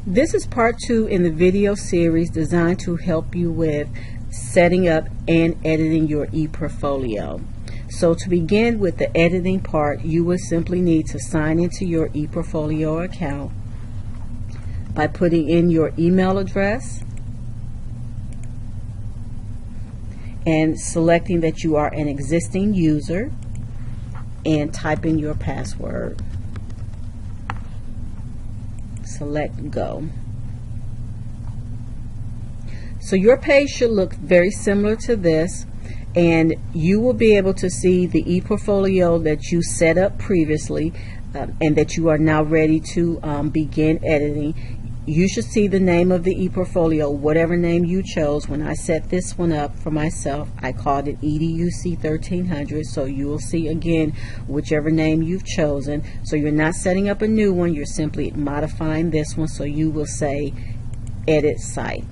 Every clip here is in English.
This is part 2 in the video series designed to help you with setting up and editing your ePortfolio. So to begin with the editing part, you will simply need to sign into your ePortfolio account by putting in your email address and selecting that you are an existing user and typing your password. Select go. So your page should look very similar to this, and you will be able to see the ePortfolio that you set up previously and that you are now ready to begin editing. You should see the name of the ePortfolio, whatever name you chose. When I set this one up for myself, I called it EDUC 1300, so you will see again whichever name you've chosen. So you're not setting up a new one, you're simply modifying this one, so you will say edit site.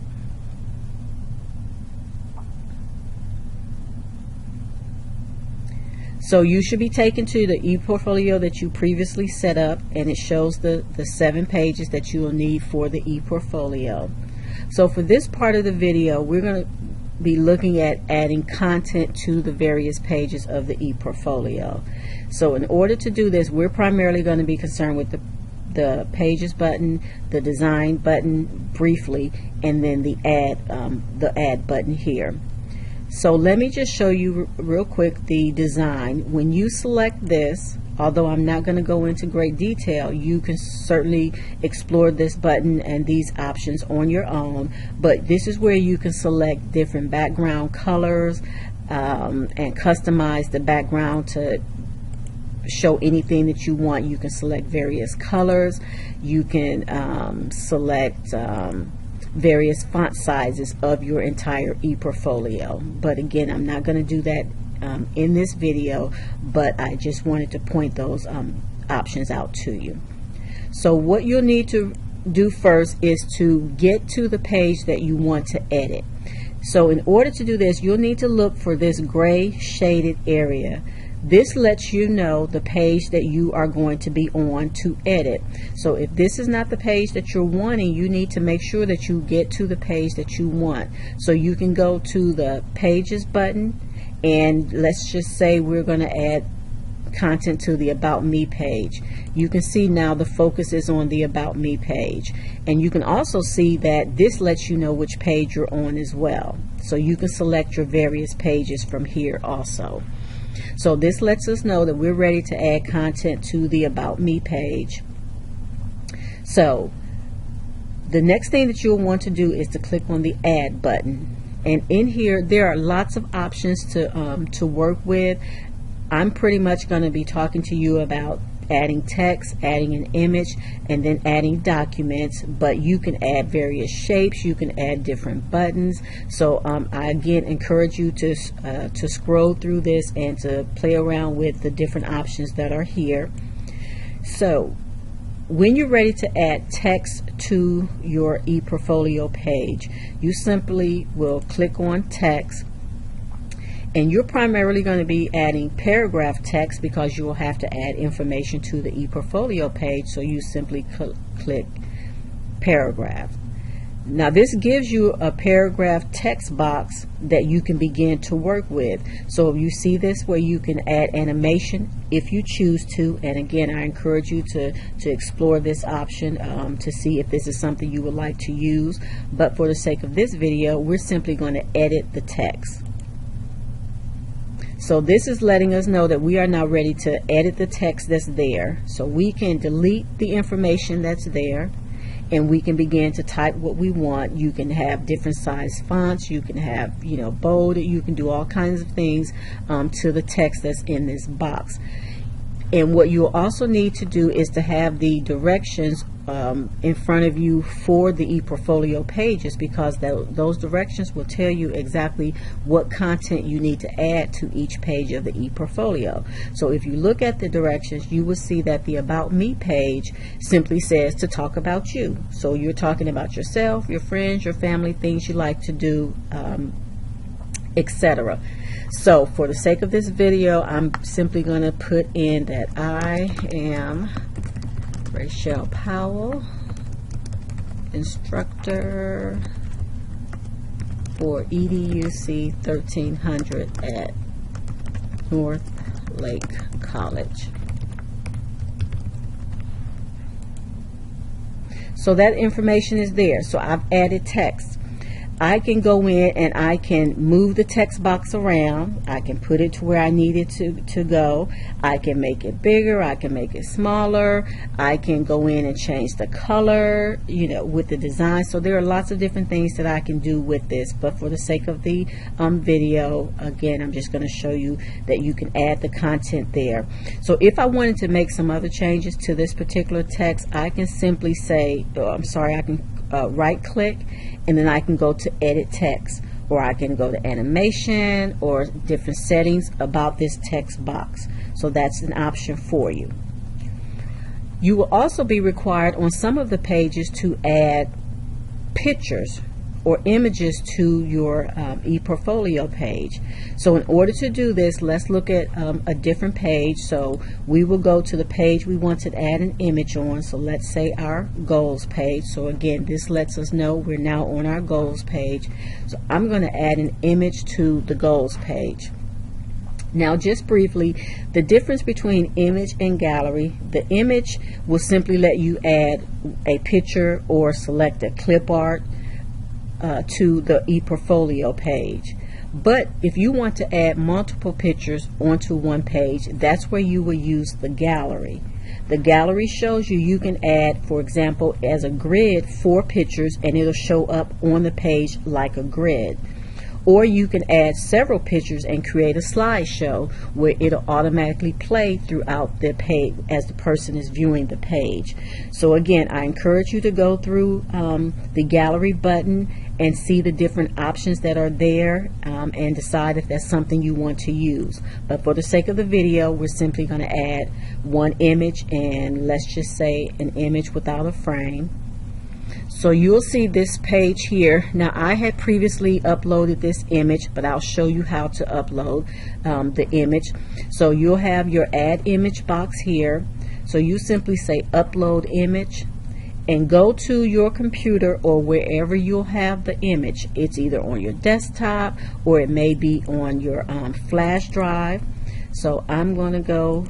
So you should be taken to the ePortfolio that you previously set up, and it shows the 7 pages that you will need for the ePortfolio. So for this part of the video, we're going to be looking at adding content to the various pages of the ePortfolio. So in order to do this, we're primarily going to be concerned with the pages button, the design button briefly, and then the add button here. So let me just show you real quick the design. When you select this, although I'm not going to go into great detail, you can certainly explore this button and these options on your own, but this is where you can select different background colors and customize the background to show anything that you want. You can select various colors, you can select various font sizes of your entire ePortfolio. But again, I'm not going to do that in this video, but I just wanted to point those options out to you. So what you'll need to do first is to get to the page that you want to edit. So in order to do this, you'll need to look for this gray shaded area. This lets you know the page that you are going to be on to edit. So if this is not the page that you're wanting, you need to make sure that you get to the page that you want. So you can go to the pages button, and let's just say we're going to add content to the About Me page. You can see now the focus is on the About Me page, and you can also see that this lets you know which page you're on as well. So you can select your various pages from here also. So this lets us know that we're ready to add content to the About Me page. So the next thing that you'll want to do is to click on the Add button. And in here there are lots of options to work with. I'm pretty much going to be talking to you about adding text, adding an image, and then adding documents, but you can add various shapes, you can add different buttons. So I again encourage you to scroll through this and to play around with the different options that are here. So when you're ready to add text to your ePortfolio page, you simply will click on text. And you're primarily going to be adding paragraph text because you will have to add information to the ePortfolio page, so you simply click paragraph. Now this gives you a paragraph text box that you can begin to work with. So you see this where you can add animation if you choose to, and again I encourage you to explore this option to see if this is something you would like to use, but for the sake of this video we're simply going to edit the text. So this is letting us know that we are now ready to edit the text that's there. So we can delete the information that's there, and we can begin to type what we want. You can have different size fonts, you can have bolded, you can do all kinds of things to the text that's in this box. And what you'll also need to do is to have the directions in front of you for the ePortfolio pages, because those directions will tell you exactly what content you need to add to each page of the ePortfolio. So if you look at the directions, you will see that the About Me page simply says to talk about you. So you're talking about yourself, your friends, your family, things you like to do, etc. So for the sake of this video, I'm simply going to put in that I am Rachel Powell, instructor for EDUC 1300 at North Lake College. So that information is there. So I've added text. I can go in and I can move the text box around. I can put it to where I need it to go. I can make it bigger. I can make it smaller. I can go in and change the color, you know, with the design. So there are lots of different things that I can do with this. But for the sake of the video, again, I'm just going to show you that you can add the content there. So if I wanted to make some other changes to this particular text, I can simply say, I can right click, and then I can go to edit text, or I can go to animation or different settings about this text box. So that's an option for you. You will also be required on some of the pages to add pictures or images to your ePortfolio page. So in order to do this, let's look at a different page. So we will go to the page we want to add an image on. So let's say our goals page. So again, this lets us know we're now on our goals page. So I'm going to add an image to the goals page. Now, just briefly, the difference between image and gallery: the image will simply let you add a picture or select a clip art to the ePortfolio page. But if you want to add multiple pictures onto one page, that's where you will use the gallery. The gallery shows you can add, for example, as a grid, 4 pictures, and it'll show up on the page like a grid. Or you can add several pictures and create a slideshow where it'll automatically play throughout the page as the person is viewing the page. So again, I encourage you to go through the gallery button and see the different options that are there and decide if that's something you want to use. But for the sake of the video, we're simply going to add one image, and let's just say an image without a frame. So you'll see this page here. Now, I had previously uploaded this image, but I'll show you how to upload the image. So you'll have your add image box here. So you simply say upload image and go to your computer or wherever you'll have the image. It's either on your desktop or it may be on your flash drive. So I'm going to go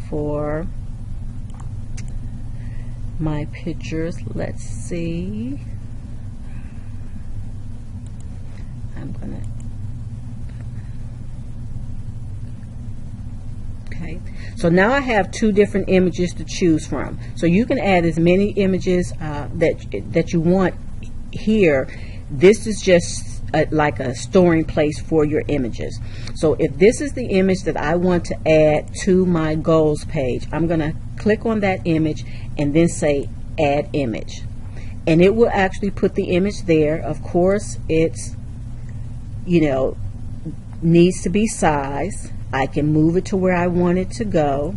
for my pictures. Let's see. I'm gonna, okay, so now I have 2 different images to choose from. So you can add as many images that you want here. This is just like a storing place for your images. So if this is the image that I want to add to my goals page, I'm going to click on that image and then say add image, and it will actually put the image there. Of course, it's, you know, needs to be sized. I can move it to where I want it to go,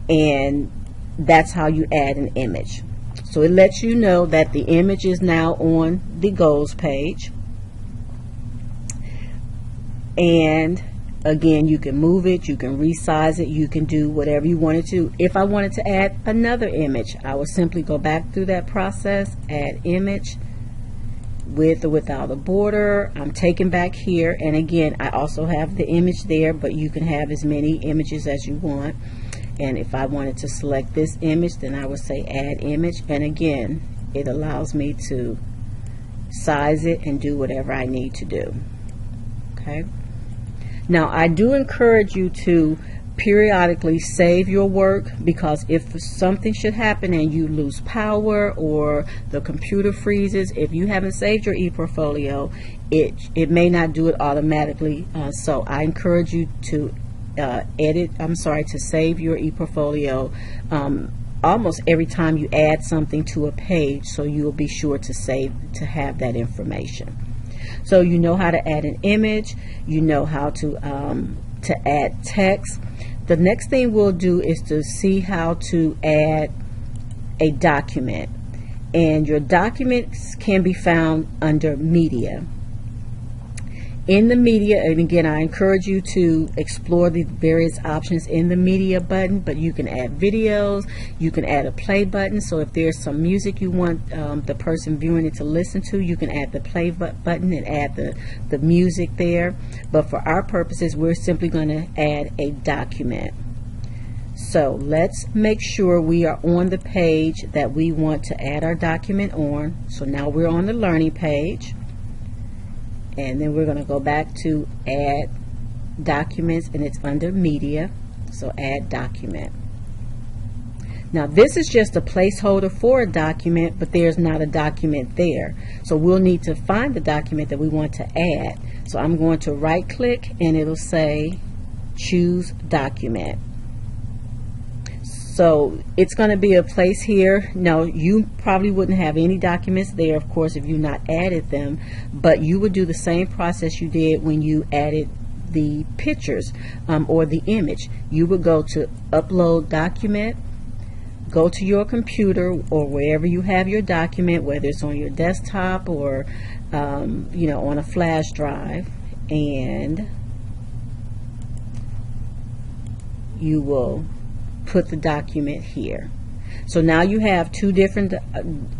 and that's how you add an image. So it lets you know that the image is now on the goals page, and again, you can move it, you can resize it, you can do whatever you wanted to. If I wanted to add another image, I would simply go back through that process, add image, with or without a border. I'm taken back here, and again, I also have the image there, but you can have as many images as you want. And if I wanted to select this image, then I would say add image, and again, it allows me to size it and do whatever I need to do. Okay. Now, I do encourage you to periodically save your work, because if something should happen and you lose power or the computer freezes, if you haven't saved your ePortfolio, it may not do it automatically. So I encourage you to to save your ePortfolio almost every time you add something to a page, so you'll be sure to have that information. So you know how to add an image, you know how to add text. The next thing we'll do is to see how to add a document, and your documents can be found under media. in the media, and again, I encourage you to explore the various options in the media button, but you can add videos, you can add a play button. So if there's some music you want the person viewing it to listen to, you can add the play button and add the music there. But for our purposes, we're simply going to add a document. So let's make sure we are on the page that we want to add our document on. So now we're on the learning page. And then we're going to go back to add documents, and it's under media. So add document. Now this is just a placeholder for a document, but there's not a document there. So we'll need to find the document that we want to add. So I'm going to right click and it'll say choose document. So it's going to be a place here. Now you probably wouldn't have any documents there, of course, if you not added them, but you would do the same process you did when you added the pictures or the image. You would go to upload document, go to your computer or wherever you have your document, whether it's on your desktop or on a flash drive, and you will put the document here. So now you have two different,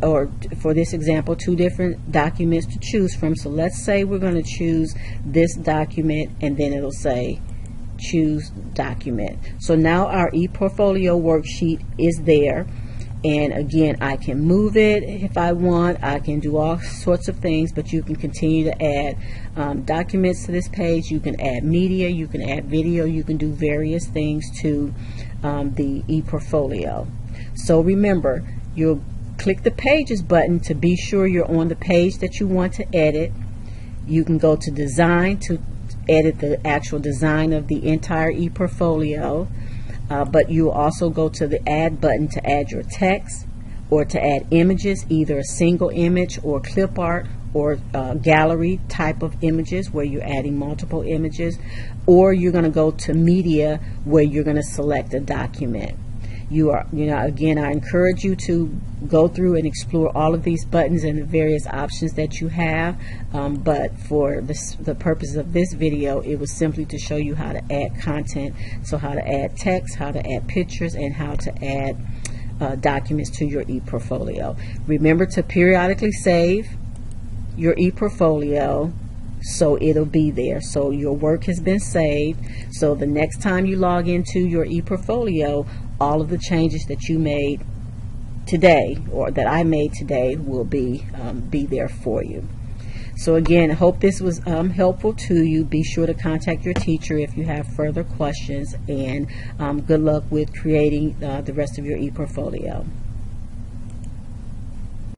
or for this example, two different documents to choose from. So let's say we're going to choose this document, and then it'll say choose document. So now our ePortfolio worksheet is there, and again, I can move it if I want. I can do all sorts of things, but you can continue to add documents to this page. You can add media, you can add video, you can do various things to the ePortfolio. So remember, you'll click the Pages button to be sure you're on the page that you want to edit. You can go to Design to edit the actual design of the entire ePortfolio, but you'll also go to the Add button to add your text or to add images, either a single image or clip art or gallery type of images where you're adding multiple images, or you're going to go to media where you're going to select a document. Again, I encourage you to go through and explore all of these buttons and the various options that you have, but for the purposes of this video, it was simply to show you how to add content. So how to add text, how to add pictures, and how to add documents to your ePortfolio. Remember to periodically save your ePortfolio so it'll be there. So your work has been saved, so the next time you log into your ePortfolio, all of the changes that you made today or that I made today will be there for you. So again, I hope this was helpful to you. Be sure to contact your teacher if you have further questions, and good luck with creating the rest of your ePortfolio.